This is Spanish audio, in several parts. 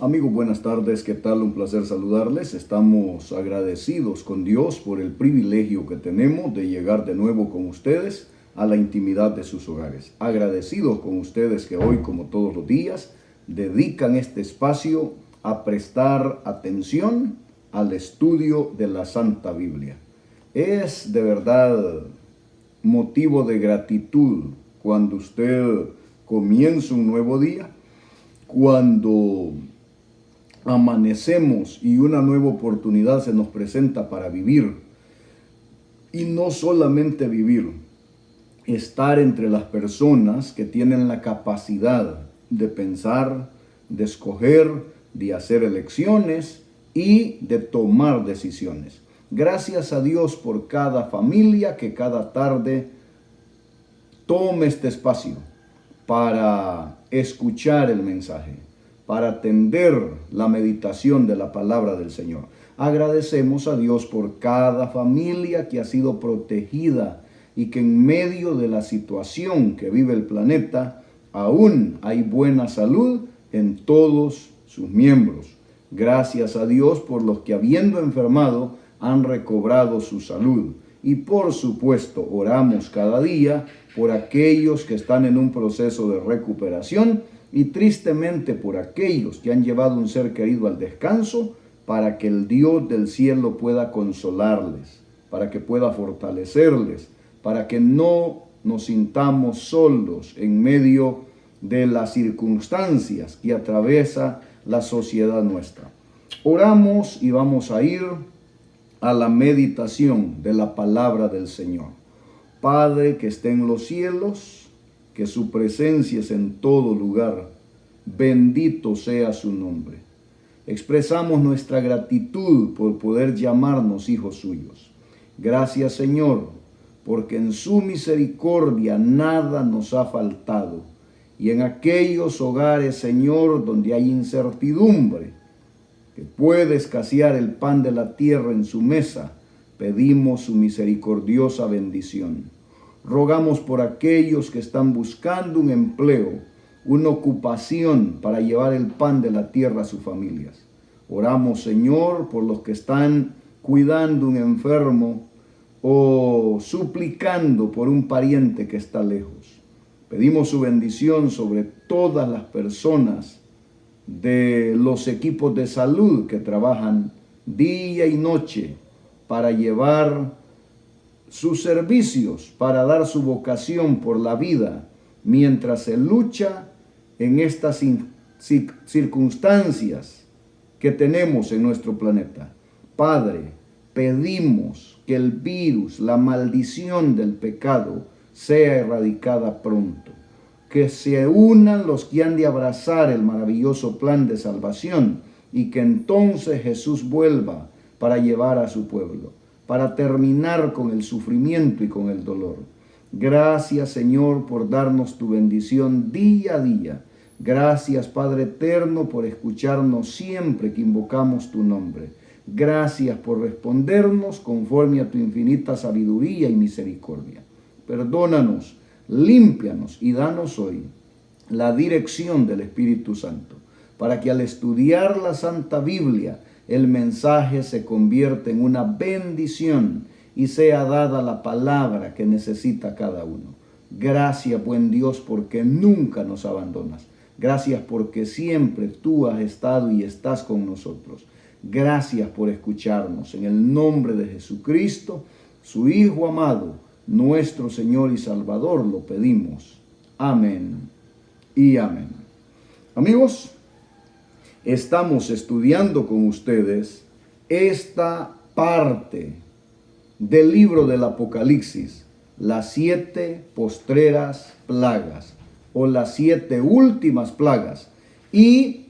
Amigos, buenas tardes, ¿qué tal? Un placer saludarles. Estamos agradecidos con Dios por el privilegio que tenemos de llegar de nuevo con ustedes a la intimidad de sus hogares. Agradecidos con ustedes que hoy, como todos los días, dedican este espacio a prestar atención al estudio de la Santa Biblia. Es de verdad motivo de gratitud cuando usted comienza un nuevo día, cuando amanecemos y una nueva oportunidad se nos presenta para vivir. Y no solamente vivir, estar entre las personas que tienen la capacidad de pensar, de escoger, de hacer elecciones y de tomar decisiones. Gracias a Dios por cada familia que cada tarde tome este espacio para escuchar el mensaje, para atender la meditación de la palabra del Señor. Agradecemos a Dios por cada familia que ha sido protegida y que en medio de la situación que vive el planeta, aún hay buena salud en todos sus miembros. Gracias a Dios por los que, habiendo enfermado, han recobrado su salud. Y por supuesto, oramos cada día por aquellos que están en un proceso de recuperación y tristemente por aquellos que han llevado un ser querido al descanso, para que el Dios del cielo pueda consolarles, para que pueda fortalecerles, para que no nos sintamos solos en medio de las circunstancias que atraviesa la sociedad nuestra. Oramos y vamos a ir a la meditación de la palabra del Señor. Padre que esté en los cielos, que su presencia es en todo lugar, bendito sea su nombre. Expresamos nuestra gratitud por poder llamarnos hijos suyos. Gracias, Señor, porque en su misericordia nada nos ha faltado. Y en aquellos hogares, Señor, donde hay incertidumbre, que puede escasear el pan de la tierra en su mesa, pedimos su misericordiosa bendición. Rogamos por aquellos que están buscando un empleo, una ocupación para llevar el pan de la tierra a sus familias. Oramos, Señor, por los que están cuidando un enfermo o suplicando por un pariente que está lejos. Pedimos su bendición sobre todas las personas de los equipos de salud que trabajan día y noche para llevar sus servicios, para dar su vocación por la vida, mientras se lucha en estas circunstancias que tenemos en nuestro planeta. Padre, pedimos que el virus, la maldición del pecado, sea erradicada pronto. Que se unan los que han de abrazar el maravilloso plan de salvación y que entonces Jesús vuelva para llevar a su pueblo, para terminar con el sufrimiento y con el dolor. Gracias, Señor, por darnos tu bendición día a día. Gracias, Padre eterno, por escucharnos siempre que invocamos tu nombre. Gracias por respondernos conforme a tu infinita sabiduría y misericordia. Perdónanos, límpianos y danos hoy la dirección del Espíritu Santo, para que al estudiar la Santa Biblia, el mensaje se convierta en una bendición y sea dada la palabra que necesita cada uno. Gracias, buen Dios, porque nunca nos abandonas. Gracias porque siempre tú has estado y estás con nosotros. Gracias por escucharnos. En el nombre de Jesucristo, su Hijo amado, nuestro Señor y Salvador, lo pedimos. Amén y amén. Amigos, estamos estudiando con ustedes esta parte del libro del Apocalipsis, las 7 postreras plagas o las 7 últimas plagas. Y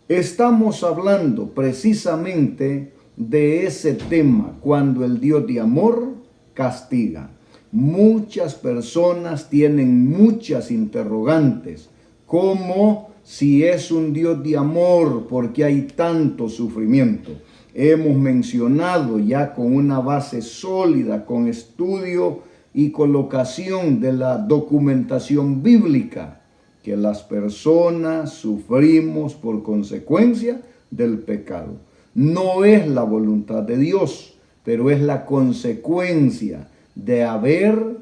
estamos hablando precisamente de ese tema, cuando el Dios de amor castiga. Muchas personas tienen muchas interrogantes, como si es un Dios de amor, porque hay tanto sufrimiento. Hemos mencionado ya con una base sólida, con estudio y colocación de la documentación bíblica, que las personas sufrimos por consecuencia del pecado. No es la voluntad de Dios, pero es la consecuencia de haber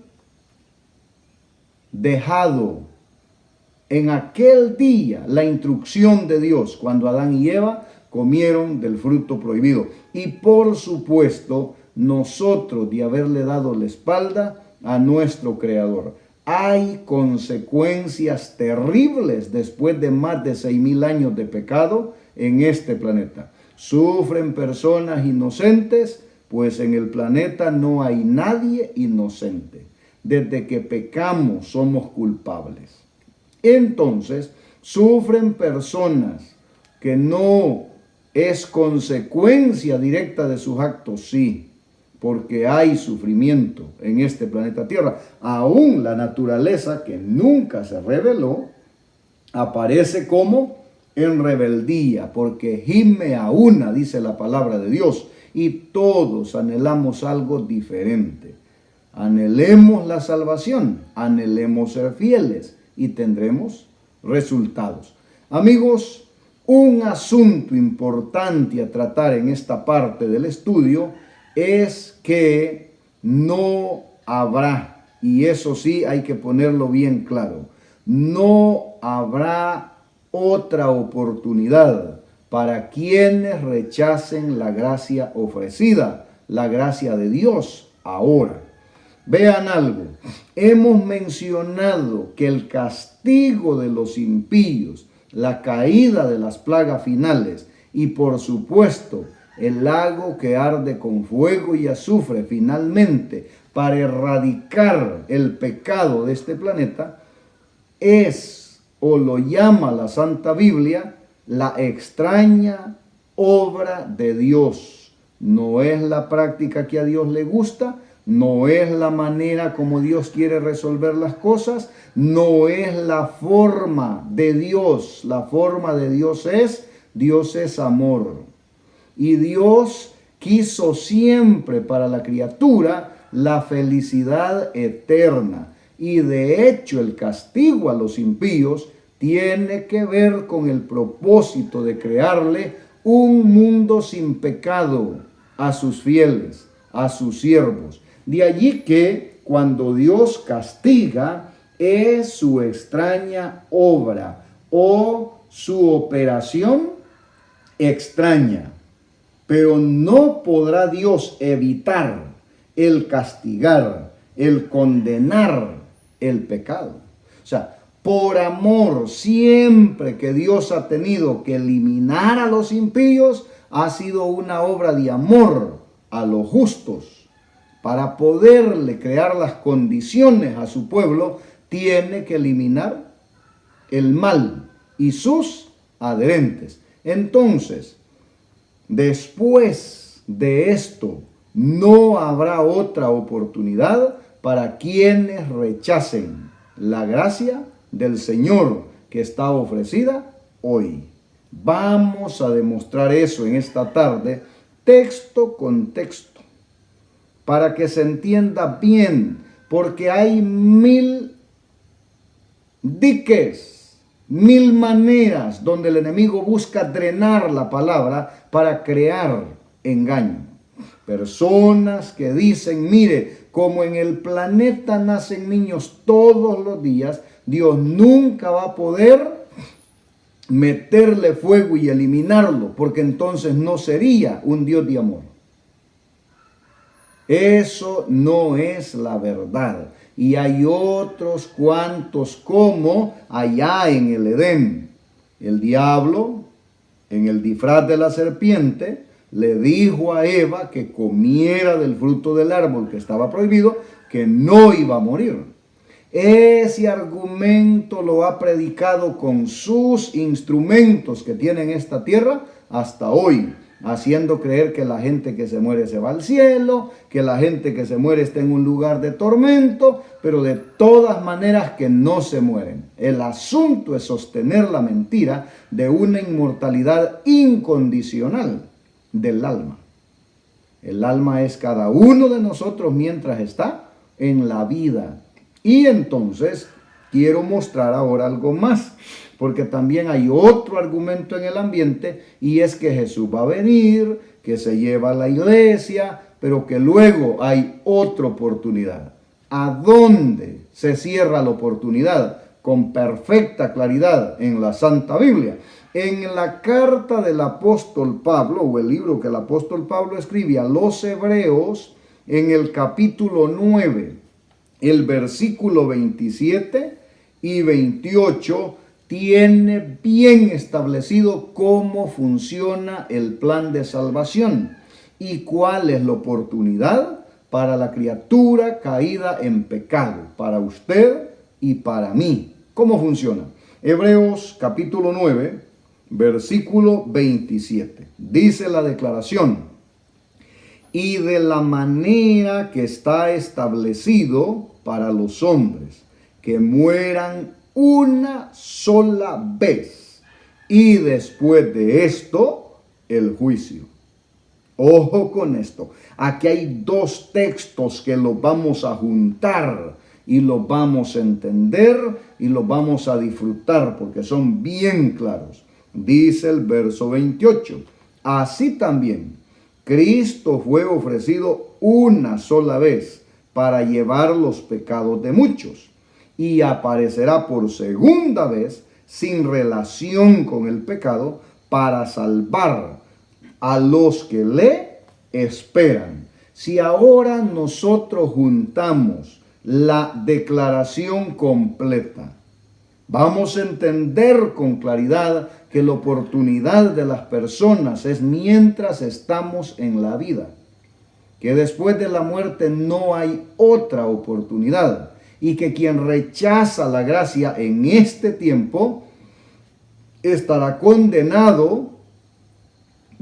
dejado en aquel día la instrucción de Dios cuando Adán y Eva comieron del fruto prohibido. Y por supuesto, nosotros de haberle dado la espalda a nuestro Creador. Hay consecuencias terribles después de más de 6,000 años de pecado en este planeta. Sufren personas inocentes, pues en el planeta no hay nadie inocente. Desde que pecamos somos culpables. Entonces, sufren personas que no es consecuencia directa de sus actos, sí, porque hay sufrimiento en este planeta Tierra. Aún la naturaleza, que nunca se rebeló, aparece como en rebeldía, porque gime a una, dice la palabra de Dios, y todos anhelamos algo diferente. Anhelemos la salvación, anhelemos ser fieles y tendremos resultados. Amigos, un asunto importante a tratar en esta parte del estudio es que no habrá, y eso sí hay que ponerlo bien claro, no habrá otra oportunidad para quienes rechacen la gracia ofrecida, la gracia de Dios ahora. Vean algo, hemos mencionado que el castigo de los impíos, la caída de las plagas finales y por supuesto el lago que arde con fuego y azufre finalmente para erradicar el pecado de este planeta, es, o lo llama la Santa Biblia, la extraña obra de Dios. No es la práctica que a Dios le gusta, no es la manera como Dios quiere resolver las cosas, no es la forma de Dios. La forma de Dios es amor. Y Dios quiso siempre para la criatura la felicidad eterna. Y de hecho el castigo a los impíos tiene que ver con el propósito de crearle un mundo sin pecado a sus fieles, a sus siervos. De allí que cuando Dios castiga es su extraña obra o su operación extraña. Pero no podrá Dios evitar el castigar, el condenar el pecado. O sea, por amor, siempre que Dios ha tenido que eliminar a los impíos, ha sido una obra de amor a los justos. Para poderle crear las condiciones a su pueblo, tiene que eliminar el mal y sus adherentes. Entonces, después de esto, no habrá otra oportunidad para quienes rechacen la gracia del Señor que está ofrecida hoy. Vamos a demostrar eso en esta tarde, texto con texto, para que se entienda bien, porque hay 1000 diques, 1000 maneras donde el enemigo busca drenar la palabra para crear engaño. Personas que dicen, mire, como en el planeta nacen niños todos los días, Dios nunca va a poder meterle fuego y eliminarlo, porque entonces no sería un Dios de amor. Eso no es la verdad. Y hay otros cuantos como allá en el Edén. El diablo, en el disfraz de la serpiente, le dijo a Eva que comiera del fruto del árbol que estaba prohibido, que no iba a morir. Ese argumento lo ha predicado con sus instrumentos que tiene en esta tierra hasta hoy, haciendo creer que la gente que se muere se va al cielo, que la gente que se muere está en un lugar de tormento, pero de todas maneras que no se mueren. El asunto es sostener la mentira de una inmortalidad incondicional del alma. El alma es cada uno de nosotros mientras está en la vida. Y entonces quiero mostrar ahora algo más, porque también hay otro argumento en el ambiente, y es que Jesús va a venir, que se lleva a la iglesia, pero que luego hay otra oportunidad. ¿A dónde se cierra la oportunidad? Con perfecta claridad en la Santa Biblia. En la carta del apóstol Pablo, o el libro que el apóstol Pablo escribe a los hebreos, en el capítulo 9, el versículo 27 y 28, tiene bien establecido cómo funciona el plan de salvación y cuál es la oportunidad para la criatura caída en pecado, para usted y para mí. ¿Cómo funciona? Hebreos capítulo 9, versículo 27. Dice la declaración: y de la manera que está establecido para los hombres, que mueran una sola vez, y después de esto, el juicio. Ojo con esto. Aquí hay dos textos que los vamos a juntar y los vamos a entender y los vamos a disfrutar porque son bien claros. Dice el verso 28. Así también, Cristo fue ofrecido una sola vez para llevar los pecados de muchos, y aparecerá por segunda vez sin relación con el pecado para salvar a los que le esperan. Si ahora nosotros juntamos la declaración completa, vamos a entender con claridad que la oportunidad de las personas es mientras estamos en la vida, que después de la muerte no hay otra oportunidad, y que quien rechaza la gracia en este tiempo estará condenado,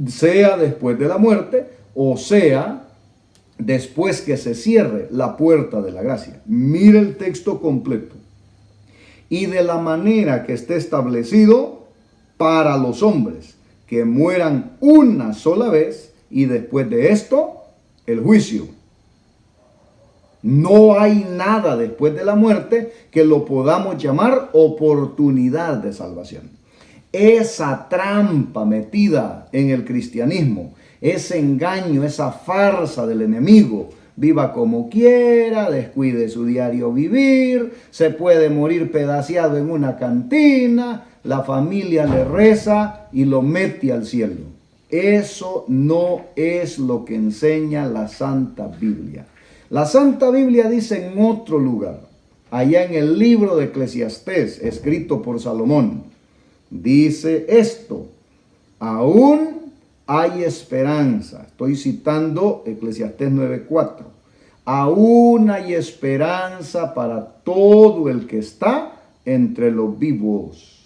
sea después de la muerte o sea después que se cierre la puerta de la gracia. Mire el texto completo. Y de la manera que esté establecido para los hombres, que mueran una sola vez, y después de esto, el juicio. No hay nada después de la muerte que lo podamos llamar oportunidad de salvación. Esa trampa metida en el cristianismo, ese engaño, esa farsa del enemigo, viva como quiera, descuide su diario vivir, se puede morir pedaciado en una cantina, la familia le reza y lo mete al cielo. Eso no es lo que enseña la Santa Biblia. La Santa Biblia dice en otro lugar, allá en el libro de Eclesiastés, escrito por Salomón, dice esto: aún hay esperanza. Estoy citando Eclesiastés 9:4. Aún hay esperanza para todo el que está entre los vivos.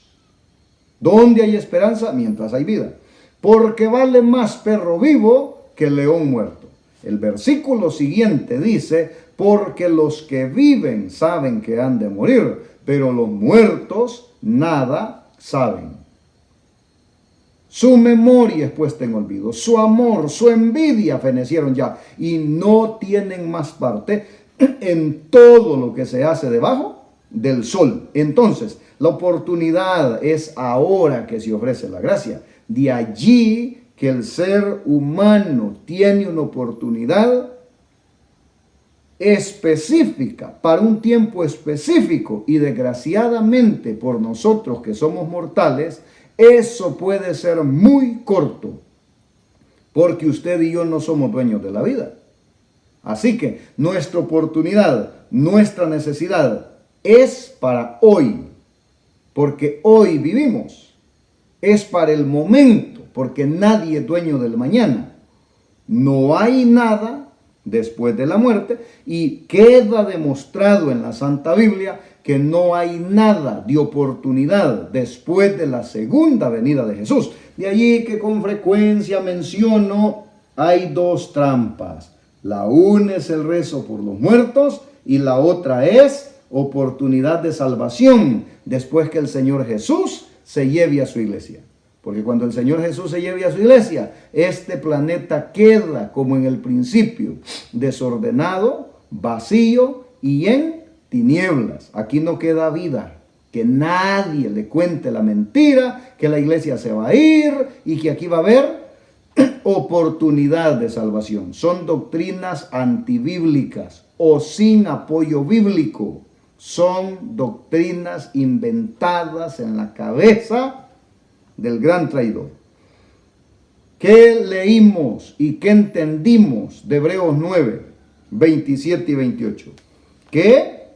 ¿Dónde hay esperanza? Mientras hay vida. Porque vale más perro vivo que león muerto. El versículo siguiente dice: porque los que viven saben que han de morir, pero los muertos nada saben. Su memoria es puesta en olvido, su amor, su envidia fenecieron ya, y no tienen más parte en todo lo que se hace debajo del sol. Entonces, la oportunidad es ahora que se ofrece la gracia. De allí que el ser humano tiene una oportunidad específica para un tiempo específico, y desgraciadamente por nosotros que somos mortales, eso puede ser muy corto, porque usted y yo no somos dueños de la vida. Así que nuestra oportunidad, nuestra necesidad es para hoy, porque hoy vivimos. Es para el momento, porque nadie es dueño del mañana. No hay nada después de la muerte, y queda demostrado en la Santa Biblia que no hay nada de oportunidad después de la segunda venida de Jesús. De allí que con frecuencia menciono, hay dos trampas. La una es el rezo por los muertos y la otra es oportunidad de salvación después que el Señor Jesús se lleve a su iglesia. Porque cuando el Señor Jesús se lleve a su iglesia, este planeta queda como en el principio, desordenado, vacío y en tinieblas. Aquí no queda vida. Que nadie le cuente la mentira, que la iglesia se va a ir y que aquí va a haber oportunidad de salvación. Son doctrinas antibíblicas o sin apoyo bíblico. Son doctrinas inventadas en la cabeza del gran traidor. ¿Qué leímos y qué entendimos de Hebreos 9, 27 y 28? Que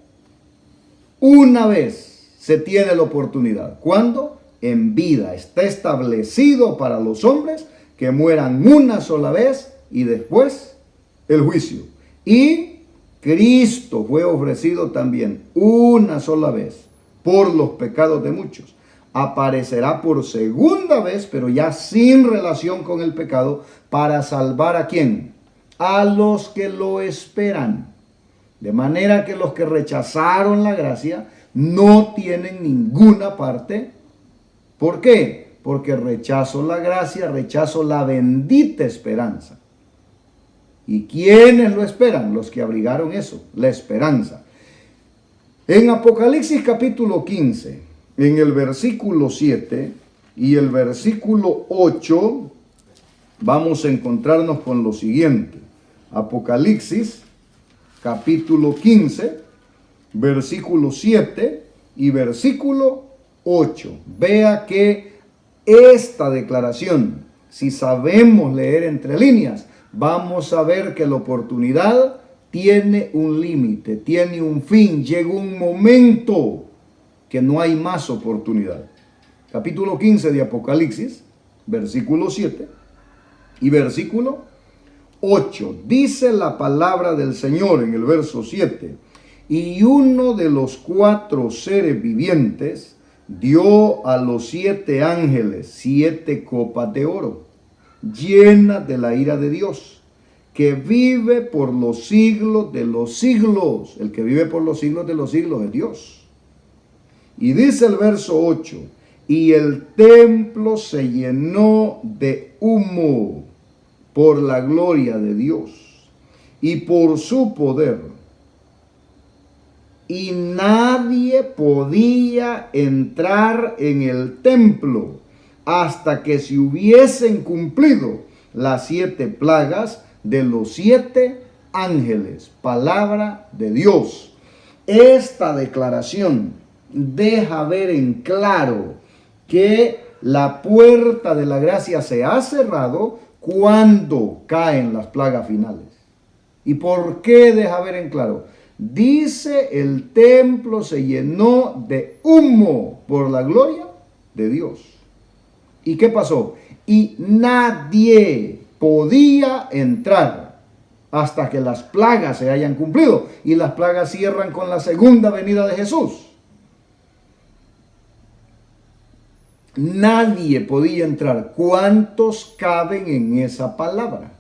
una vez se tiene la oportunidad. ¿Cuándo? En vida. Está establecido para los hombres que mueran una sola vez y después el juicio. Y Cristo fue ofrecido también una sola vez por los pecados de muchos. Aparecerá por segunda vez, pero ya sin relación con el pecado, para salvar ¿a quién? A los que lo esperan. De manera que los que rechazaron la gracia no tienen ninguna parte. ¿Por qué? Porque rechazo la gracia, rechazo la bendita esperanza. ¿Y quiénes lo esperan? Los que abrigaron eso, la esperanza. En Apocalipsis capítulo 15, en el versículo 7 y el versículo 8, vamos a encontrarnos con lo siguiente. Apocalipsis capítulo 15, versículo 7 y versículo 8. Vea que esta declaración, si sabemos leer entre líneas, vamos a ver que la oportunidad tiene un límite, tiene un fin. Llega un momento que no hay más oportunidad. Capítulo 15 de Apocalipsis, versículo 7 y versículo 8. Dice la palabra del Señor en el verso 7. Y uno de los 4 seres vivientes dio a los 7 ángeles 7 copas de oro, llenas de la ira de Dios, que vive por los siglos de los siglos. El que vive por los siglos de los siglos es Dios. Y dice el verso 8, y el templo se llenó de humo por la gloria de Dios y por su poder, y nadie podía entrar en el templo hasta que se hubiesen cumplido las 7 plagas de los 7 ángeles. Palabra de Dios. Esta declaración deja ver en claro que la puerta de la gracia se ha cerrado cuando caen las plagas finales. ¿Y por qué deja ver en claro? Dice, el templo se llenó de humo por la gloria de Dios. ¿Y qué pasó? Y nadie podía entrar hasta que las plagas se hayan cumplido. Y las plagas cierran con la segunda venida de Jesús. Nadie podía entrar. ¿Cuántos caben en esa palabra?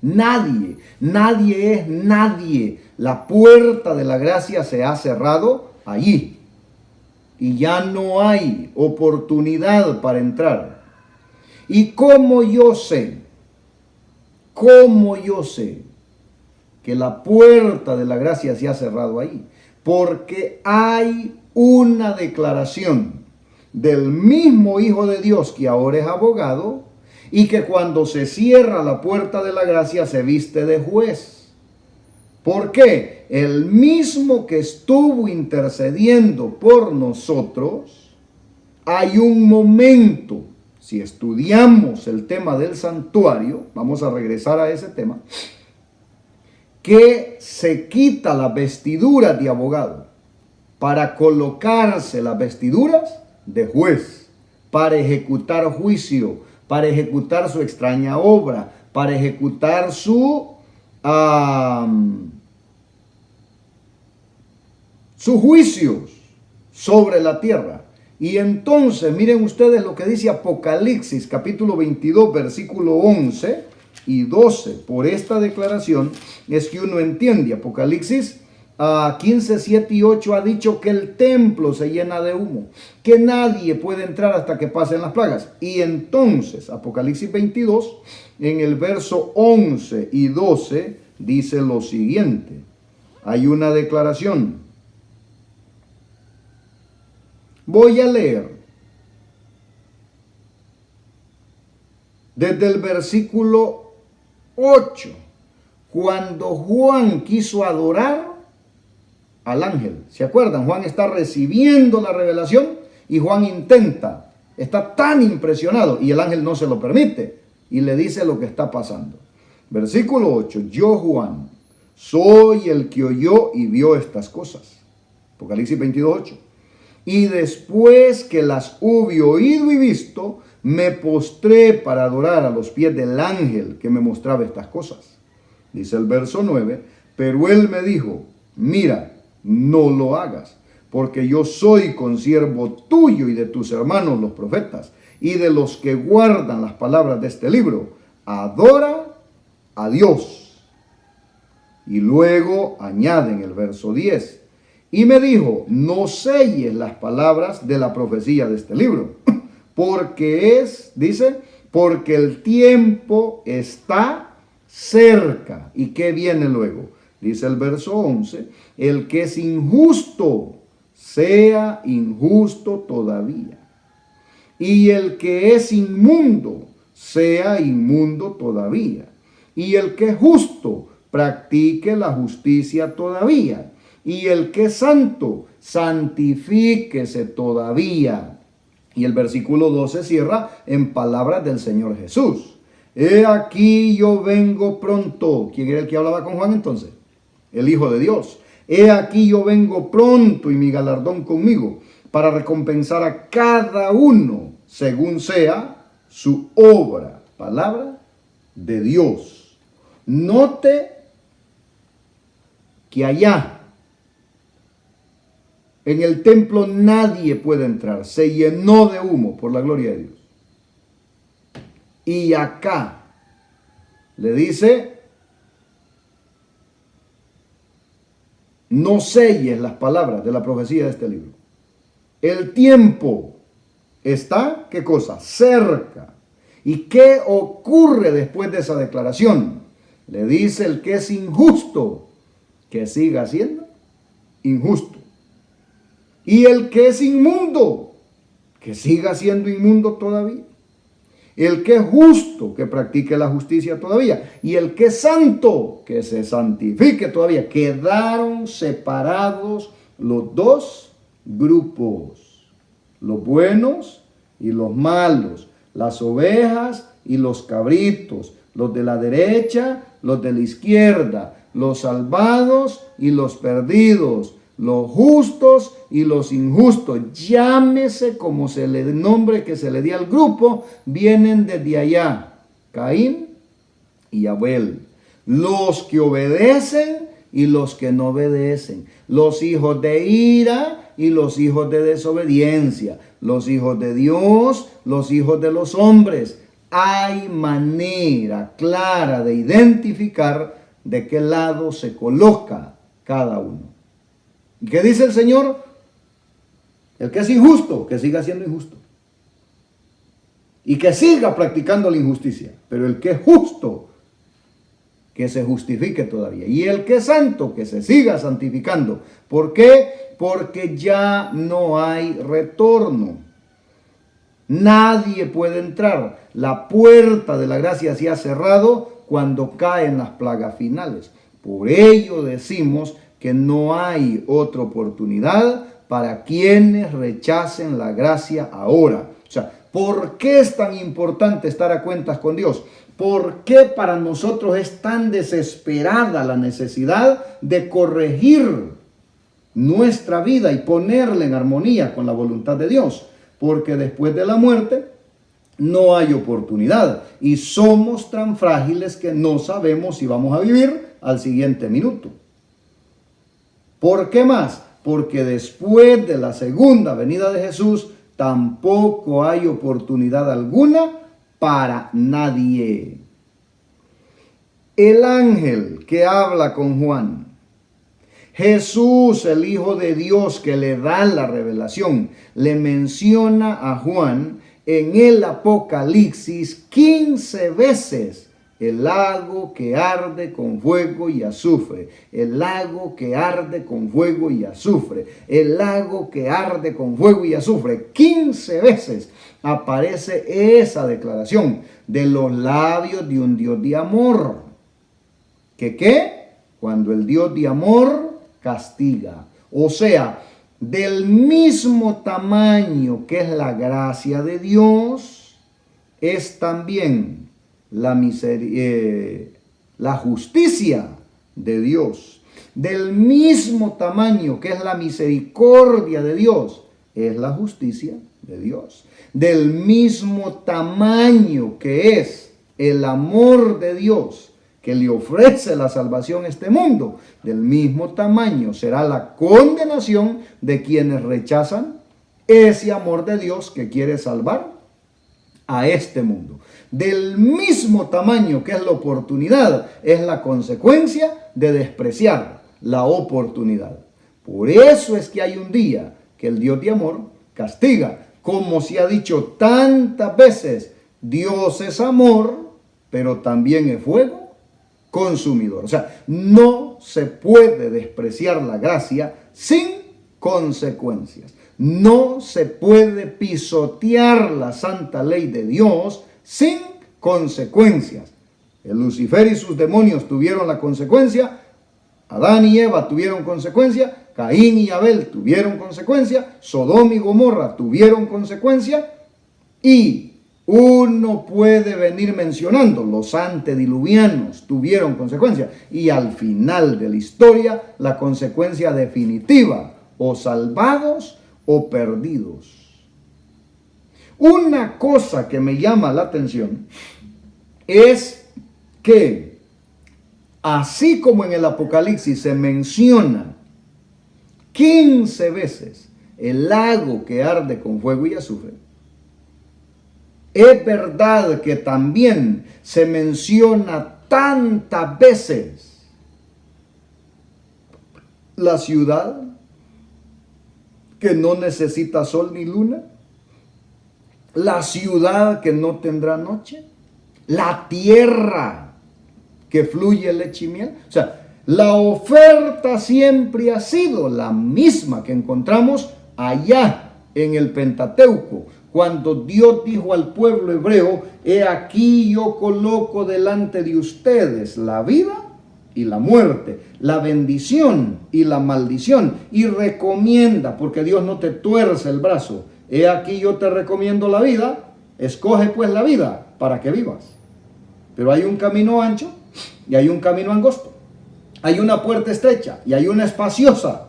Nadie. Nadie es nadie. La puerta de la gracia se ha cerrado allí. Y ya no hay oportunidad para entrar. ¿Y cómo yo sé? ¿Cómo yo sé que la puerta de la gracia se ha cerrado ahí? Porque hay una declaración del mismo Hijo de Dios que ahora es abogado y que cuando se cierra la puerta de la gracia se viste de juez. ¿Por qué? El mismo que estuvo intercediendo por nosotros, hay un momento, si estudiamos el tema del santuario, vamos a regresar a ese tema, que se quita las vestiduras de abogado para colocarse las vestiduras de juez, para ejecutar juicio, para ejecutar su extraña obra, para ejecutar sus juicios sobre la tierra. Y entonces miren ustedes lo que dice Apocalipsis capítulo 22 versículo 11 y 12. Por esta declaración es que uno entiende. Apocalipsis 15, 7 y 8 ha dicho que el templo se llena de humo, que nadie puede entrar hasta que pasen las plagas. Y entonces Apocalipsis 22 en el verso 11 y 12 dice lo siguiente. hay una declaración. Voy a leer desde el versículo 8. Cuando Juan quiso adorar al ángel, ¿se acuerdan? Juan está recibiendo la revelación y Juan está tan impresionado y el ángel no se lo permite y le dice lo que está pasando. Versículo 8, yo Juan soy el que oyó y vio estas cosas. Apocalipsis 22:8. Y después que las hube oído y visto, me postré para adorar a los pies del ángel que me mostraba estas cosas. Dice el verso 9, pero él me dijo, mira, no lo hagas, porque yo soy consiervo tuyo y de tus hermanos los profetas, y de los que guardan las palabras de este libro. Adora a Dios. Y luego añade en el verso 10, y me dijo, no selles las palabras de la profecía de este libro, porque porque el tiempo está cerca. ¿Y qué viene luego? Dice el verso 11, el que es injusto, sea injusto todavía. Y el que es inmundo, sea inmundo todavía. Y el que es justo, practique la justicia todavía. Y el que es santo, santifíquese todavía. Y el versículo 12 cierra en palabras del Señor Jesús. He aquí yo vengo pronto. ¿Quién era el que hablaba con Juan entonces? El Hijo de Dios. He aquí yo vengo pronto y mi galardón conmigo para recompensar a cada uno según sea su obra. Palabra de Dios. Note que allá en el templo nadie puede entrar. Se llenó de humo por la gloria de Dios. Y acá le dice, no selles las palabras de la profecía de este libro. El tiempo está, ¿qué cosa? Cerca. ¿Y qué ocurre después de esa declaración? Le dice el que es injusto, que siga siendo injusto. Y el que es inmundo, que siga siendo inmundo todavía. El que es justo, que practique la justicia todavía. Y el que es santo, que se santifique todavía. Quedaron separados los dos grupos, los buenos y los malos, las ovejas y los cabritos, los de la derecha, los de la izquierda, los salvados y los perdidos, los justos y los injustos, llámese como se le nombre que se le dé al grupo, vienen desde allá, Caín y Abel, los que obedecen y los que no obedecen, los hijos de ira y los hijos de desobediencia, los hijos de Dios, los hijos de los hombres. Hay manera clara de identificar de qué lado se coloca cada uno. ¿Y qué dice el Señor? El que es injusto, que siga siendo injusto. Y que siga practicando la injusticia. Pero el que es justo, que se justifique todavía. Y el que es santo, que se siga santificando. ¿Por qué? Porque ya no hay retorno. Nadie puede entrar. La puerta de la gracia se ha cerrado cuando caen las plagas finales. Por ello decimos que no hay otra oportunidad para quienes rechacen la gracia ahora. O sea, ¿por qué es tan importante estar a cuentas con Dios? ¿Por qué para nosotros es tan desesperada la necesidad de corregir nuestra vida y ponerla en armonía con la voluntad de Dios? Porque después de la muerte no hay oportunidad y somos tan frágiles que no sabemos si vamos a vivir al siguiente minuto. ¿Por qué más? Porque después de la segunda venida de Jesús tampoco hay oportunidad alguna para nadie. El ángel que habla con Juan, Jesús, el Hijo de Dios que le da la revelación, le menciona a Juan en el Apocalipsis 15 veces El lago que arde con fuego y azufre. El lago que arde con fuego y azufre. El lago que arde con fuego y azufre. 15 veces aparece esa declaración de los labios de un Dios de amor. ¿Qué? Cuando el Dios de amor castiga. O sea, del mismo tamaño que es la gracia de Dios, es también la justicia de Dios. Del mismo tamaño que es la misericordia de Dios, es la justicia de Dios. Del mismo tamaño que es el amor de Dios, que le ofrece la salvación a este mundo, del mismo tamaño será la condenación de quienes rechazan ese amor de Dios que quiere salvar a este mundo. Del mismo tamaño que es la oportunidad, es la consecuencia de despreciar la oportunidad. Por eso es que hay un día que el Dios de amor castiga, como se ha dicho tantas veces, Dios es amor, pero también es fuego consumidor. O sea, no se puede despreciar la gracia sin consecuencias. No se puede pisotear la santa ley de Dios sin consecuencias. El Lucifer y sus demonios tuvieron la consecuencia. Adán y Eva tuvieron consecuencia. Caín y Abel tuvieron consecuencia. Sodoma y Gomorra tuvieron consecuencia. Y uno puede venir mencionando, los antediluvianos tuvieron consecuencia. Y al final de la historia, la consecuencia definitiva, o salvados o perdidos. Una cosa que me llama la atención es que, así como en el Apocalipsis se menciona 15 veces el lago que arde con fuego y azufre, es verdad que también se menciona tantas veces la ciudad que no necesita sol ni luna, la ciudad que no tendrá noche, la tierra que fluye leche y miel. O sea, la oferta siempre ha sido la misma que encontramos allá en el Pentateuco, cuando Dios dijo al pueblo hebreo: he aquí yo coloco delante de ustedes la vida y la muerte, la bendición y la maldición, y recomienda, porque Dios no te tuerce el brazo, he aquí yo te recomiendo la vida, escoge pues la vida para que vivas. Pero hay un camino ancho y hay un camino angosto, hay una puerta estrecha y hay una espaciosa,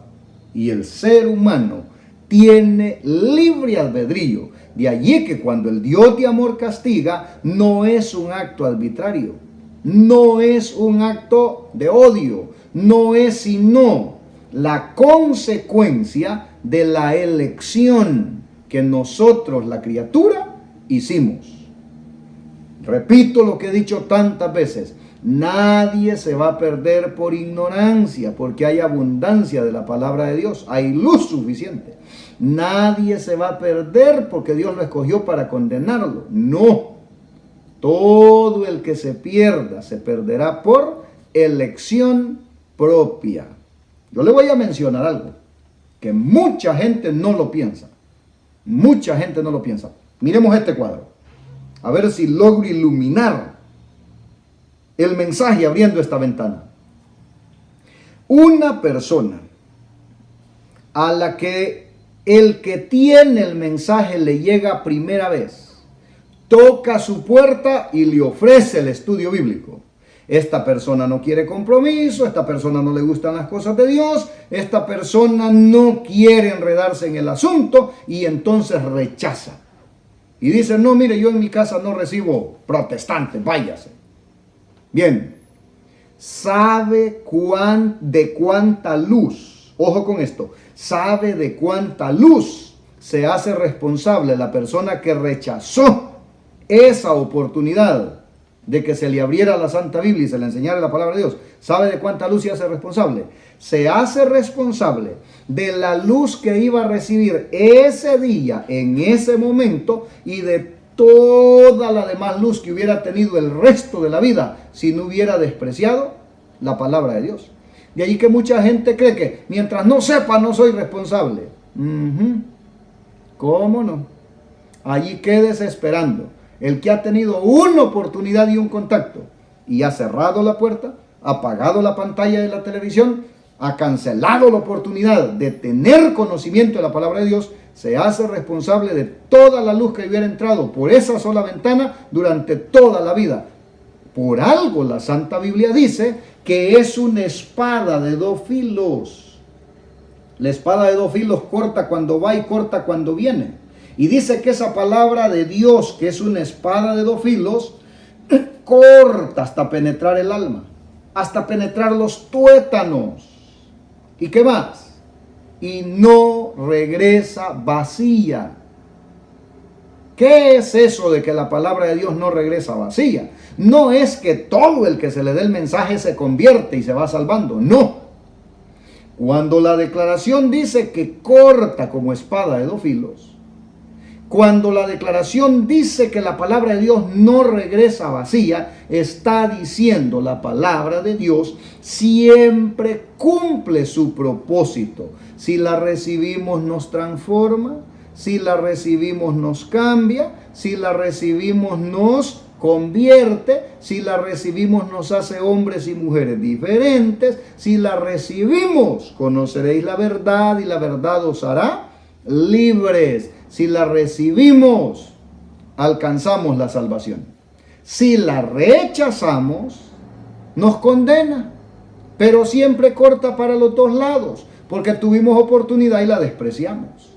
y el ser humano tiene libre albedrío. De allí que cuando el Dios de amor castiga, no es un acto arbitrario, no es un acto de odio, no es sino la consecuencia de la elección que nosotros, la criatura, hicimos. Repito lo que he dicho tantas veces: nadie se va a perder por ignorancia, porque hay abundancia de la palabra de Dios, hay luz suficiente. Nadie se va a perder porque Dios lo escogió para condenarlo. No. Todo el que se pierda se perderá por elección propia. Yo le voy a mencionar algo que mucha gente no lo piensa. Mucha gente no lo piensa. Miremos este cuadro, a ver si logro iluminar el mensaje abriendo esta ventana. Una persona a la que el que tiene el mensaje le llega primera vez, toca su puerta y le ofrece el estudio bíblico. Esta persona no quiere compromiso, esta persona no le gustan las cosas de Dios, esta persona no quiere enredarse en el asunto y entonces rechaza. Y dice: no, mire, yo en mi casa no recibo protestantes, váyase. Bien, ¿sabe de cuánta luz? Ojo con esto. ¿Sabe de cuánta luz se hace responsable la persona que rechazó esa oportunidad de que se le abriera la Santa Biblia y se le enseñara la palabra de Dios? ¿Sabe de cuánta luz se hace responsable? Se hace responsable de la luz que iba a recibir ese día, en ese momento, y de toda la demás luz que hubiera tenido el resto de la vida si no hubiera despreciado la palabra de Dios. De ahí que mucha gente cree que mientras no sepa no soy responsable. ¿Cómo no? Allí quédese esperando. El que ha tenido una oportunidad y un contacto y ha cerrado la puerta, ha apagado la pantalla de la televisión, ha cancelado la oportunidad de tener conocimiento de la palabra de Dios, se hace responsable de toda la luz que hubiera entrado por esa sola ventana durante toda la vida. Por algo la Santa Biblia dice que es una espada de dos filos. La espada de dos filos corta cuando va y corta cuando viene. Y dice que esa palabra de Dios, que es una espada de dos filos, corta hasta penetrar el alma, hasta penetrar los tuétanos. ¿Y qué más? Y no regresa vacía. ¿Qué es eso de que la palabra de Dios no regresa vacía? No es que todo el que se le dé el mensaje se convierte y se va salvando. No. Cuando la declaración dice que corta como espada de dos filos, cuando la declaración dice que la palabra de Dios no regresa vacía, está diciendo la palabra de Dios siempre cumple su propósito. Si la recibimos nos transforma, si la recibimos nos cambia, si la recibimos nos convierte, si la recibimos nos hace hombres y mujeres diferentes, si la recibimos conoceréis la verdad y la verdad os hará libres. Si la recibimos, alcanzamos la salvación. Si la rechazamos, nos condena. Pero siempre corta para los dos lados, porque tuvimos oportunidad y la despreciamos.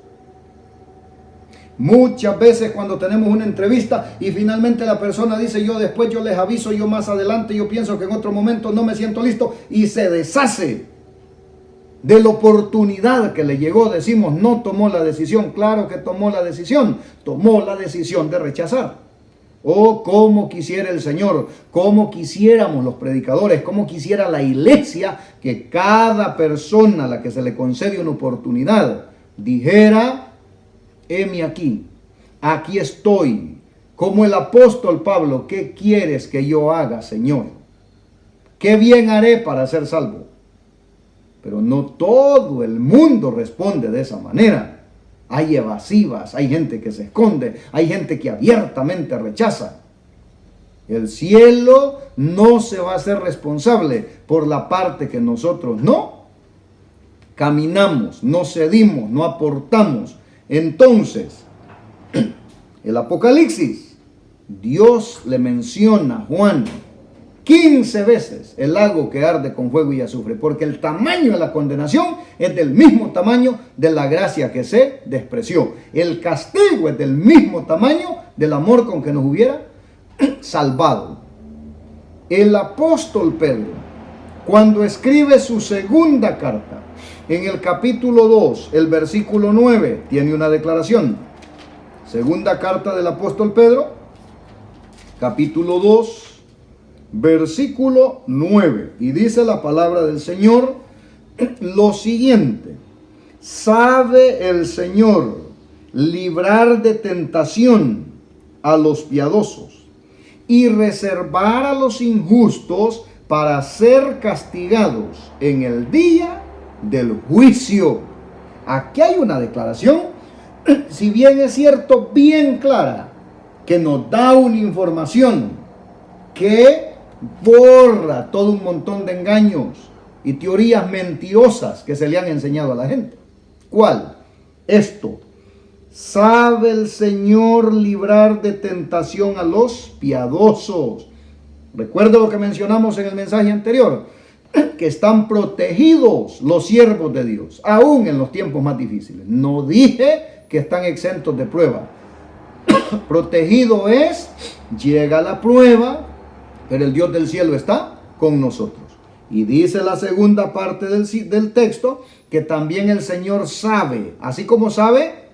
Muchas veces cuando tenemos una entrevista y finalmente la persona dice yo después, yo les aviso, yo más adelante, yo pienso que en otro momento no me siento listo, y se deshace de la oportunidad que le llegó. Decimos, no tomó la decisión. Claro que tomó la decisión de rechazar. Oh, cómo quisiera el Señor, cómo quisiéramos los predicadores, cómo quisiera la iglesia que cada persona a la que se le concede una oportunidad dijera, heme aquí, aquí estoy, como el apóstol Pablo, ¿qué quieres que yo haga, Señor? ¿Qué bien haré para ser salvo? Pero no todo el mundo responde de esa manera. Hay evasivas, hay gente que se esconde, hay gente que abiertamente rechaza. El cielo no se va a hacer responsable por la parte que nosotros no caminamos, no cedimos, no aportamos. Entonces, el Apocalipsis, Dios le menciona a Juan 15 veces el lago que arde con fuego y azufre, porque el tamaño de la condenación es del mismo tamaño de la gracia que se despreció. El castigo es del mismo tamaño del amor con que nos hubiera salvado. El apóstol Pedro, cuando escribe su segunda carta, en el capítulo 2, el versículo 9, tiene una declaración. Segunda carta del apóstol Pedro, capítulo 2, versículo 9, y dice la palabra del Señor lo siguiente: sabe el Señor librar de tentación a los piadosos y reservar a los injustos para ser castigados en el día del juicio. Aquí hay una declaración, si bien es cierto, bien clara, que nos da una información que borra todo un montón de engaños y teorías mentirosas que se le han enseñado a la gente. ¿Cuál? Esto: sabe el Señor librar de tentación a los piadosos. Recuerda lo que mencionamos en el mensaje anterior, que están protegidos los siervos de Dios, aún en los tiempos más difíciles. No dije que están exentos de prueba. Protegido es, llega la prueba, pero el Dios del cielo está con nosotros. Y dice la segunda parte del texto que también el Señor sabe, así como sabe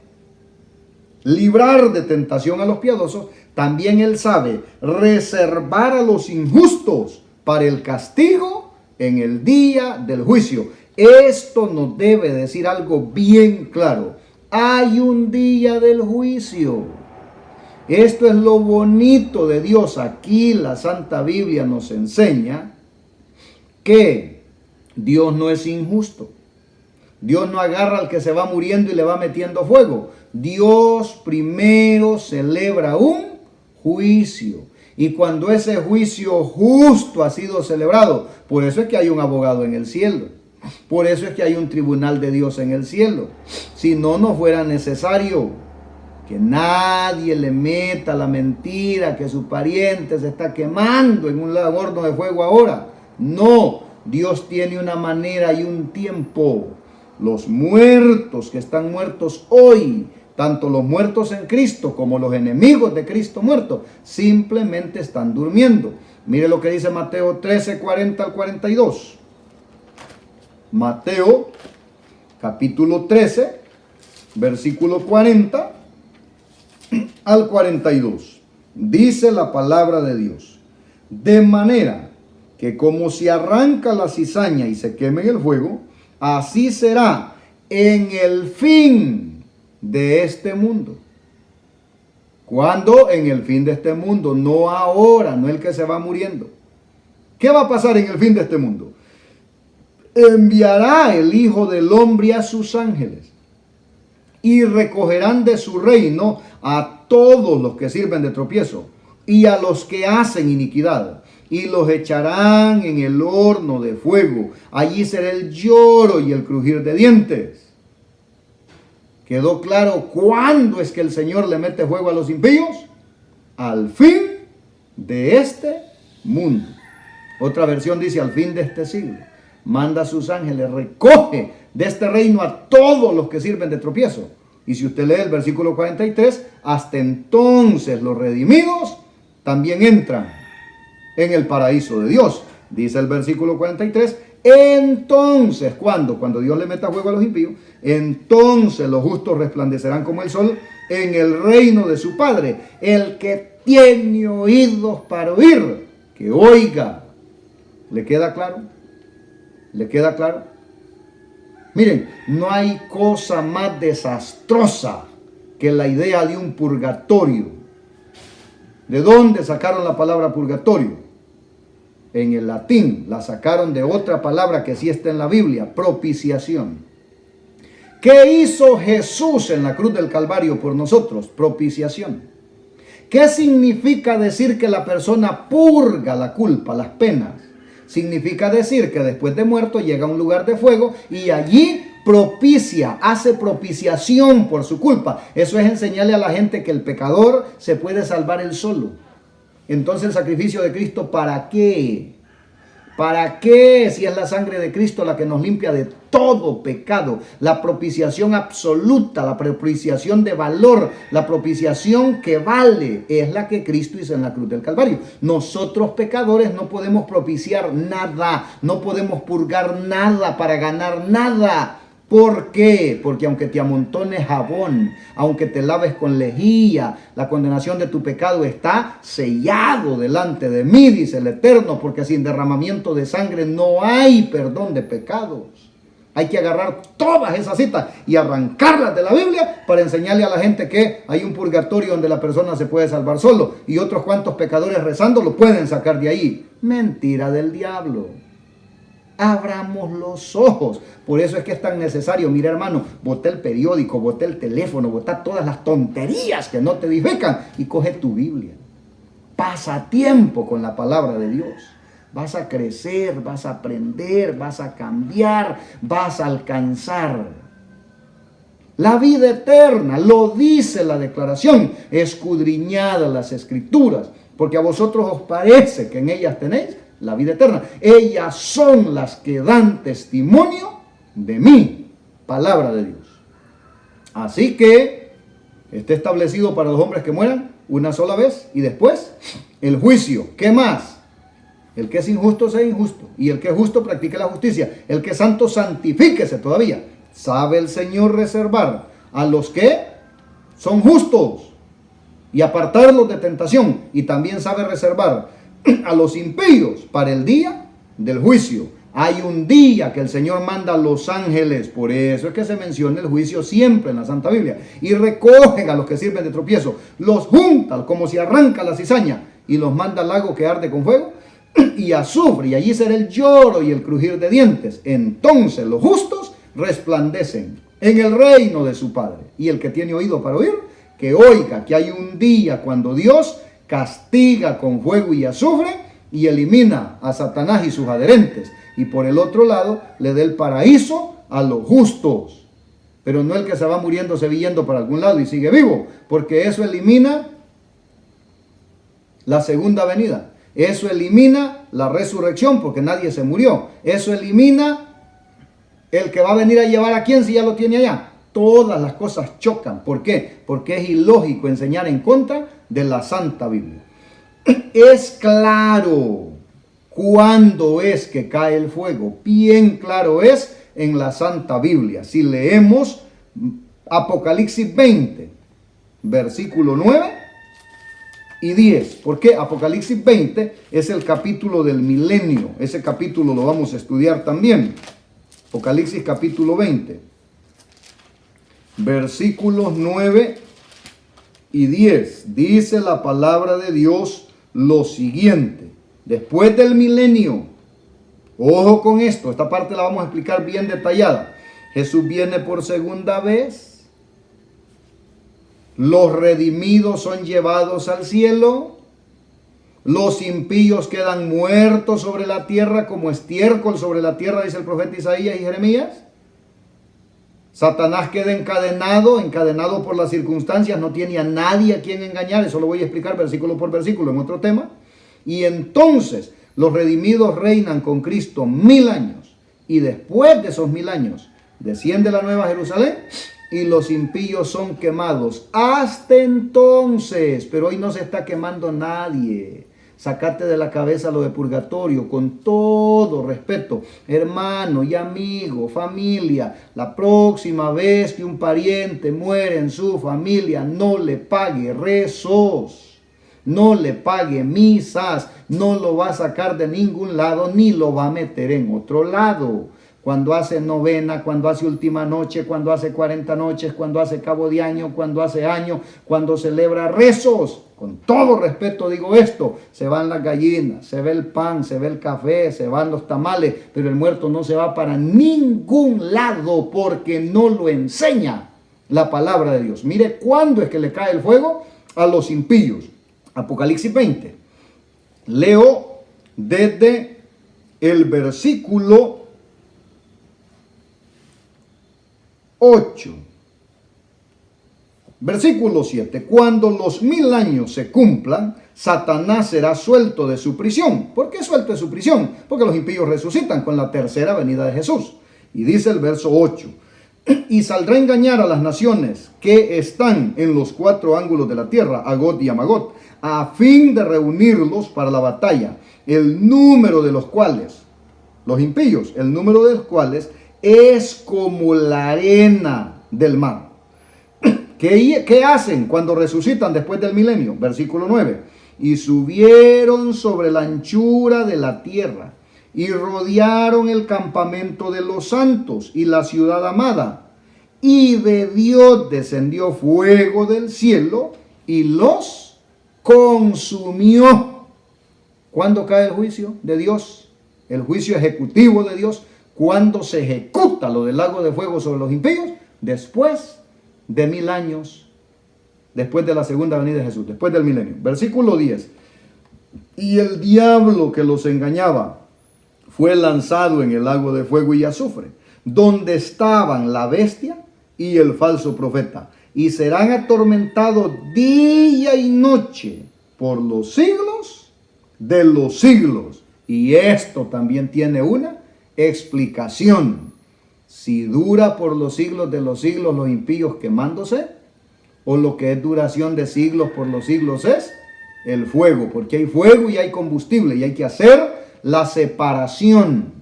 librar de tentación a los piadosos, también Él sabe reservar a los injustos para el castigo en el día del juicio. Esto nos debe decir algo bien claro: hay un día del juicio. Esto es lo bonito de Dios. Aquí la Santa Biblia nos enseña que Dios no es injusto. Dios no agarra al que se va muriendo y le va metiendo fuego. Dios primero celebra un juicio. Y cuando ese juicio justo ha sido celebrado, por eso es que hay un abogado en el cielo. Por eso es que hay un tribunal de Dios en el cielo. Si no, no fuera necesario que nadie le meta la mentira que su pariente se está quemando en un horno de fuego ahora. No, Dios tiene una manera y un tiempo. Los muertos que están muertos hoy, tanto los muertos en Cristo como los enemigos de Cristo muertos, simplemente están durmiendo. Mire lo que dice Mateo 13, 40 al 42. Mateo capítulo 13, versículo 40 al 42. Dice la palabra de Dios: de manera que como se arranca la cizaña y se quema en el fuego, así será en el fin de este mundo. ¿Cuándo? En el fin de este mundo, no ahora, no el que se va muriendo. ¿Qué va a pasar en el fin de este mundo? Enviará el Hijo del Hombre a sus ángeles y recogerán de su reino a todos los que sirven de tropiezo y a los que hacen iniquidad, y los echarán en el horno de fuego. Allí será el lloro y el crujir de dientes. ¿Quedó claro cuándo es que el Señor le mete fuego a los impíos? Al fin de este mundo. Otra versión dice al fin de este siglo. Manda a sus ángeles, recoge de este reino a todos los que sirven de tropiezo. Y si usted lee el versículo 43, hasta entonces los redimidos también entran en el paraíso de Dios. Dice el versículo 43, entonces, ¿cuándo? Cuando Dios le meta fuego a los impíos, entonces los justos resplandecerán como el sol en el reino de su Padre. El que tiene oídos para oír, que oiga. ¿Le queda claro? ¿Le queda claro? Miren, no hay cosa más desastrosa que la idea de un purgatorio. ¿De dónde sacaron la palabra purgatorio? En el latín la sacaron de otra palabra que sí está en la Biblia, propiciación. ¿Qué hizo Jesús en la cruz del Calvario por nosotros? Propiciación. ¿Qué significa decir que la persona purga la culpa, las penas? Significa decir que después de muerto llega a un lugar de fuego y allí propicia, hace propiciación por su culpa. Eso es enseñarle a la gente que el pecador se puede salvar él solo. Entonces el sacrificio de Cristo, ¿para qué? ¿Para qué? Si es la sangre de Cristo la que nos limpia de todo pecado. La propiciación absoluta, la propiciación de valor, la propiciación que vale, es la que Cristo hizo en la cruz del Calvario. Nosotros pecadores no podemos propiciar nada, no podemos purgar nada para ganar nada. ¿Por qué? Porque aunque te amontones jabón, aunque te laves con lejía, la condenación de tu pecado está sellado delante de mí, dice el Eterno, porque sin derramamiento de sangre no hay perdón de pecados. Hay que agarrar todas esas citas y arrancarlas de la Biblia para enseñarle a la gente que hay un purgatorio donde la persona se puede salvar solo y otros cuantos pecadores rezando lo pueden sacar de ahí. Mentira del diablo. Abramos los ojos. Por eso es que es tan necesario. Mira, hermano, bota el periódico, bota el teléfono, bota todas las tonterías que no te edifican y coge tu Biblia. Pasa tiempo con la palabra de Dios. Vas a crecer, vas a aprender, vas a cambiar, vas a alcanzar la vida eterna. Lo dice la declaración, escudriñad las Escrituras, porque a vosotros os parece que en ellas tenéis la vida eterna. Ellas son las que dan testimonio de mí, palabra de Dios. Así que está establecido para los hombres que mueran una sola vez y después el juicio. ¿Qué más? El que es injusto sea injusto y el que es justo practique la justicia. El que es santo santifíquese todavía. Sabe el Señor reservar a los que son justos y apartarlos de tentación, y también sabe reservar a los impíos para el día del juicio. Hay un día que el Señor manda a los ángeles, por eso es que se menciona el juicio siempre en la Santa Biblia, y recogen a los que sirven de tropiezo, los juntan como si arranca la cizaña y los manda al lago que arde con fuego y azufre, y allí será el lloro y el crujir de dientes. Entonces los justos resplandecen en el reino de su Padre. Y el que tiene oído para oír, que oiga que hay un día cuando Dios castiga con fuego y azufre y elimina a Satanás y sus adherentes, y por el otro lado le dé el paraíso a los justos, pero no el que se va muriendo, se yendo para algún lado y sigue vivo, porque eso elimina la segunda venida, eso elimina la resurrección, porque nadie se murió, eso elimina el que va a venir a llevar a quién si ya lo tiene allá. Todas las cosas chocan. ¿Por qué? Porque es ilógico enseñar en contra de la Santa Biblia. Es claro cuándo es que cae el fuego. Bien claro es en la Santa Biblia. Si leemos Apocalipsis 20, versículo 9 y 10. Porque Apocalipsis 20 es el capítulo del milenio. Ese capítulo lo vamos a estudiar también. Apocalipsis capítulo 20, versículos 9 y 10. Dice la palabra de Dios lo siguiente. Después del milenio, ojo con esto, esta parte la vamos a explicar bien detallada. Jesús viene por segunda vez. Los redimidos son llevados al cielo. Los impíos quedan muertos sobre la tierra como estiércol sobre la tierra, dice el profeta Isaías y Jeremías. Satanás queda encadenado por las circunstancias, no tiene a nadie a quien engañar. Eso lo voy a explicar versículo por versículo en otro tema. Y entonces los redimidos reinan con Cristo 1000 años. Y después de esos 1000 años desciende la Nueva Jerusalén y los impíos son quemados. Hasta entonces, pero hoy no se está quemando nadie. Sacate de la cabeza lo de purgatorio, con todo respeto, hermano y amigo, familia. La próxima vez que un pariente muere en su familia, no le pague rezos, no le pague misas, no lo va a sacar de ningún lado, ni lo va a meter en otro lado. Cuando hace novena, cuando hace última noche, cuando hace 40 noches, cuando hace cabo de año, cuando hace año, cuando celebra rezos. Con todo respeto digo esto, se van las gallinas, se ve el pan, se ve el café, se van los tamales, pero el muerto no se va para ningún lado porque no lo enseña la palabra de Dios. Mire cuándo es que le cae el fuego a los impíos. Apocalipsis 20. Leo desde el versículo 8. Versículo 7. Cuando los 1000 años se cumplan, Satanás será suelto de su prisión. ¿Por qué suelto de su prisión? Porque los impíos resucitan con la tercera venida de Jesús. Y dice el verso 8. Y saldrá a engañar a las naciones que están en los 4 ángulos de la tierra, a Gog y a Magog, a fin de reunirlos para la batalla, el número de los cuales, los impíos, el número de los cuales es como la arena del mar. ¿Qué hacen cuando resucitan después del milenio? Versículo 9. Y subieron sobre la anchura de la tierra y rodearon el campamento de los santos y la ciudad amada. Y de Dios descendió fuego del cielo y los consumió. ¿Cuándo cae el juicio de Dios? El juicio ejecutivo de Dios. ¿Cuándo se ejecuta lo del lago de fuego sobre los impíos? Después de 1000 años, después de la segunda venida de Jesús, después del milenio. Versículo 10. Y el diablo que los engañaba fue lanzado en el lago de fuego y azufre, donde estaban la bestia y el falso profeta, y serán atormentados día y noche por los siglos de los siglos. Y esto también tiene una explicación. Si dura por los siglos de los siglos los impíos quemándose, o lo que es duración de siglos por los siglos es el fuego, porque hay fuego y hay combustible y hay que hacer la separación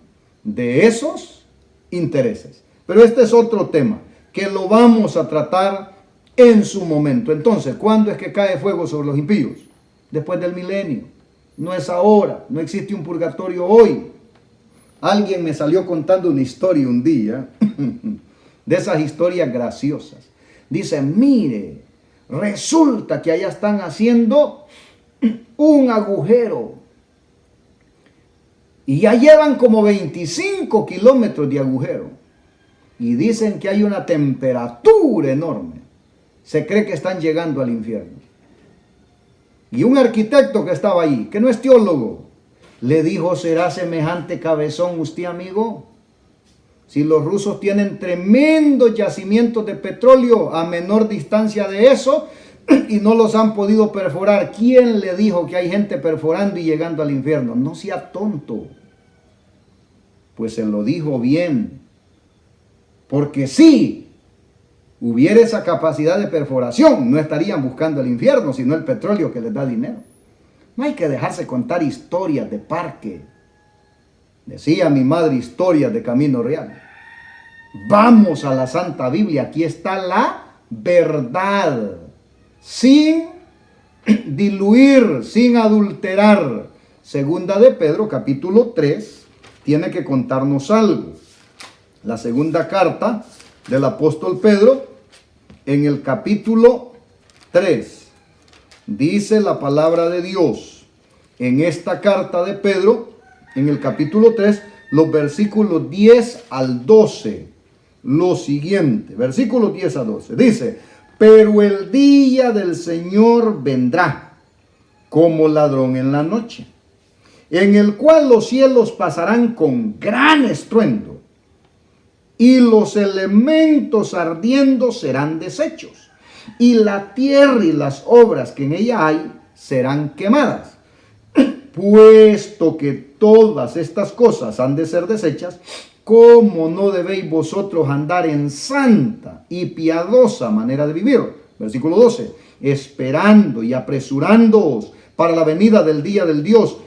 de esos intereses. Pero este es otro tema que lo vamos a tratar en su momento. Entonces, ¿cuándo es que cae fuego sobre los impíos? Después del milenio. No es ahora, no existe un purgatorio hoy. Alguien me salió contando una historia un día, de esas historias graciosas. Dice, mire, resulta que allá están haciendo un agujero. Y ya llevan como 25 kilómetros de agujero. Y dicen que hay una temperatura enorme. Se cree que están llegando al infierno. Y un arquitecto que estaba ahí, que no es teólogo, le dijo, ¿será semejante cabezón usted, amigo? Si los rusos tienen tremendos yacimientos de petróleo a menor distancia de eso y no los han podido perforar, ¿quién le dijo que hay gente perforando y llegando al infierno? No sea tonto. Pues se lo dijo bien. Porque si hubiera esa capacidad de perforación, no estarían buscando el infierno, sino el petróleo que les da dinero. No hay que dejarse contar historias de parque. Decía mi madre, historias de camino real. Vamos a la Santa Biblia, aquí está la verdad, sin diluir, sin adulterar. Segunda de Pedro, capítulo 3, tiene que contarnos algo. La segunda carta del apóstol Pedro, en el capítulo 3, dice la palabra de Dios, en esta carta de Pedro, en el capítulo 3, los versículos 10 al 12, lo siguiente, versículos 10 a 12, dice, pero el día del Señor vendrá como ladrón en la noche, en el cual los cielos pasarán con gran estruendo, y los elementos ardiendo serán deshechos, y la tierra y las obras que en ella hay serán quemadas. Puesto que todas estas cosas han de ser deshechas, ¿cómo no debéis vosotros andar en santa y piadosa manera de vivir? Versículo 12, esperando y apresurándoos para la venida del día de Dios,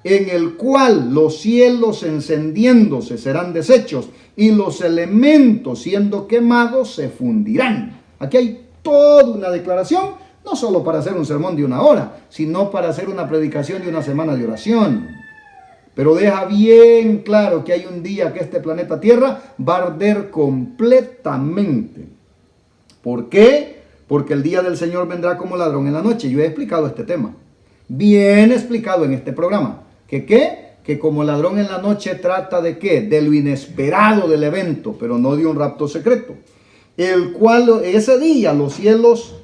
en el cual los cielos encendiéndose serán deshechos y los elementos siendo quemados se fundirán. Aquí hay toda una declaración, no solo para hacer un sermón de 1 hora, sino para hacer una predicación de 1 semana de oración. Pero deja bien claro que hay un día que este planeta Tierra va a arder completamente. ¿Por qué? Porque el día del Señor vendrá como ladrón en la noche. Yo he explicado este tema, bien explicado en este programa. Que como ladrón en la noche trata de ¿qué? De lo inesperado del evento, pero no de un rapto secreto. El cual ese día los cielos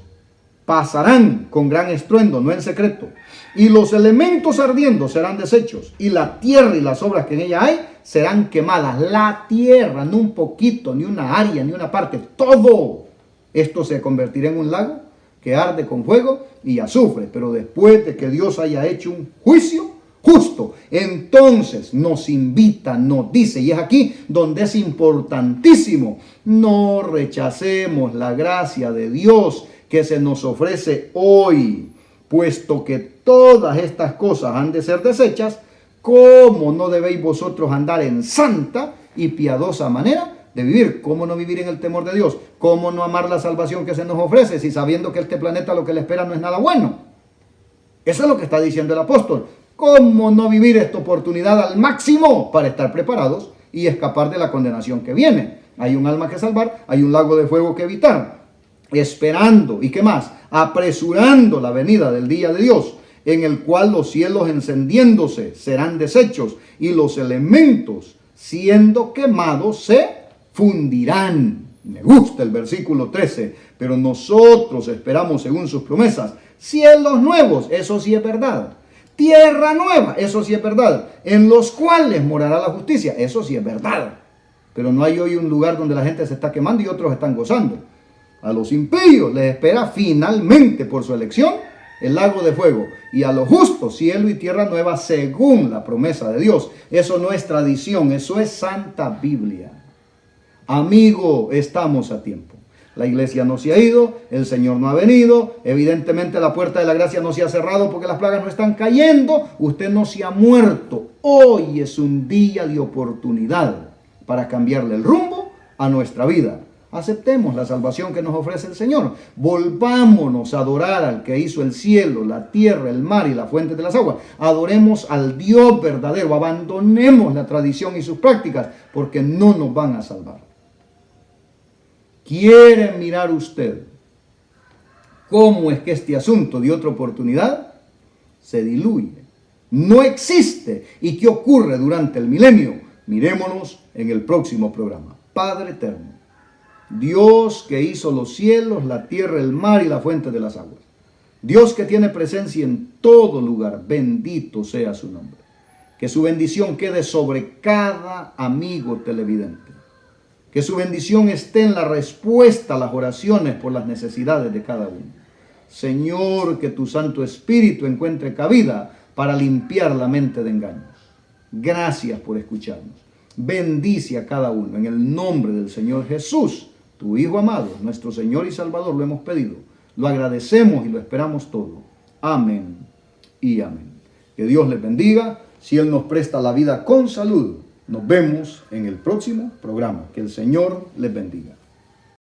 pasarán con gran estruendo, no en secreto. Y los elementos ardiendo serán deshechos. Y la tierra y las obras que en ella hay serán quemadas. La tierra, no un poquito, ni una área, ni una parte. Todo esto se convertirá en un lago que arde con fuego y azufre. Pero después de que Dios haya hecho un juicio justo, entonces nos invita, nos dice, y es aquí donde es importantísimo, no rechacemos la gracia de Dios que se nos ofrece hoy, puesto que todas estas cosas han de ser deshechas. ¿Cómo no debéis vosotros andar en santa y piadosa manera de vivir? ¿Cómo no vivir en el temor de Dios? ¿Cómo no amar la salvación que se nos ofrece si sabiendo que este planeta lo que le espera no es nada bueno? Eso es lo que está diciendo el apóstol. ¿Cómo no vivir esta oportunidad al máximo para estar preparados y escapar de la condenación que viene? Hay un alma que salvar, hay un lago de fuego que evitar, esperando, ¿y qué más? Apresurando la venida del día de Dios, en el cual los cielos encendiéndose serán deshechos y los elementos siendo quemados se fundirán. Me gusta el versículo 13, pero nosotros esperamos según sus promesas cielos nuevos, eso sí es verdad. Tierra nueva, eso sí es verdad, en los cuales morará la justicia, eso sí es verdad. Pero no hay hoy un lugar donde la gente se está quemando y otros están gozando. A los impíos les espera finalmente por su elección el lago de fuego, y a los justos cielo y tierra nueva según la promesa de Dios. Eso no es tradición, eso es Santa Biblia. Amigo, estamos a tiempo. La iglesia no se ha ido, el Señor no ha venido, evidentemente la puerta de la gracia no se ha cerrado porque las plagas no están cayendo, usted no se ha muerto. Hoy es un día de oportunidad para cambiarle el rumbo a nuestra vida. Aceptemos la salvación que nos ofrece el Señor. Volvámonos a adorar al que hizo el cielo, la tierra, el mar y la fuente de las aguas. Adoremos al Dios verdadero. Abandonemos la tradición y sus prácticas porque no nos van a salvar. ¿Quiere mirar usted cómo es que este asunto de otra oportunidad se diluye? No existe. ¿Y qué ocurre durante el milenio? Mirémonos en el próximo programa. Padre eterno, Dios que hizo los cielos, la tierra, el mar y la fuente de las aguas. Dios que tiene presencia en todo lugar. Bendito sea su nombre. Que su bendición quede sobre cada amigo televidente. Que su bendición esté en la respuesta a las oraciones por las necesidades de cada uno. Señor, que tu Santo Espíritu encuentre cabida para limpiar la mente de engaños. Gracias por escucharnos. Bendice a cada uno. En el nombre del Señor Jesús, tu Hijo amado, nuestro Señor y Salvador, lo hemos pedido. Lo agradecemos y lo esperamos todo. Amén y amén. Que Dios les bendiga. Si Él nos presta la vida con salud, nos vemos en el próximo programa. Que el Señor les bendiga.